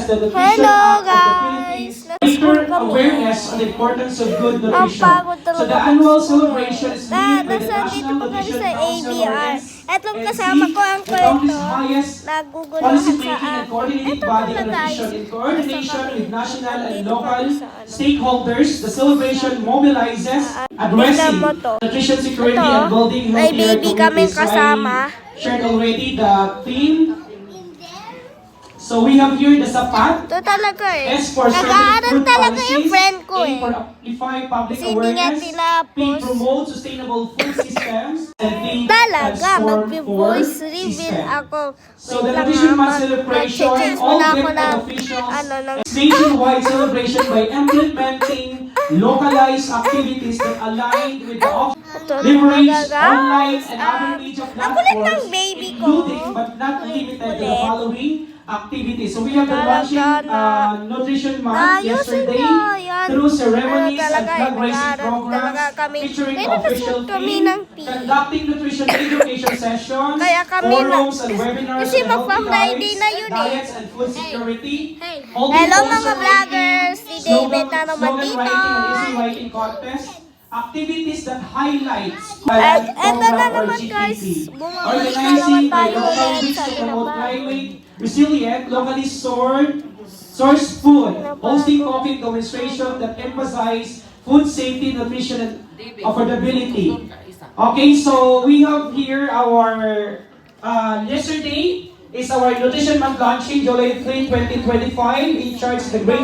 as the Nutrition Hello, Act of the Philippines, guys. greater Nasa school kami. awareness on the importance of good nutrition. Pagod So talaga the annual ako. celebration is linked with the Nasa dito National pa kami Nutrition sa Council or ABR. Etong kasama NC, ko ang the country's kwento. highest Naguguluhan policy-making sa and coordinating Ito body pala, on guys. nutrition in coordination Nasa with national and Nandito local kami sa stakeholders. The celebration mobilizes addressing tingnan mo to. nutrition security Ito, and building may healthier baby kaming communities. So kasama. I shared already the theme. So we have here the SAPAT. Ito talaga eh. S for Nag-aaral food talaga policies, yung friend ko A eh. for amplify public Kasi hindi niya awareness, P tinapos. promote sustainable food systems, and D Talaga, transform mag-voice food reveal system. ako. So Wait the lang, Nutrition ha, Month celebration, mag-check all muna ako different ng, officials, ng nationwide celebration by implementing localized activities that align with the leverage online and other media ang kulit ng platforms, baby ko. including but not limited to the following activities. So we have been watching Nutrition Month yesterday through ceremonies and fundraising programs featuring official team, conducting nutrition education sessions, Kaya kami forums and webinars kasi on healthy magpa-Friday diets, na yun eh. diets and food security. Hello mga vloggers, si David na naman slogan dito. writing and essay writing contest. Activities that highlights At eto na program or naman guys, GTP. bumabalik na Organizing naman by tayo local ulit groups sa to promote Tinabaho. climate resilient, locally sourced food, hosting cooking demonstration that emphasize food safety, nutrition, and affordability. Okay, so we have here our yesterday is our Nutrition Month launching July 3, 2025. In charge is the grade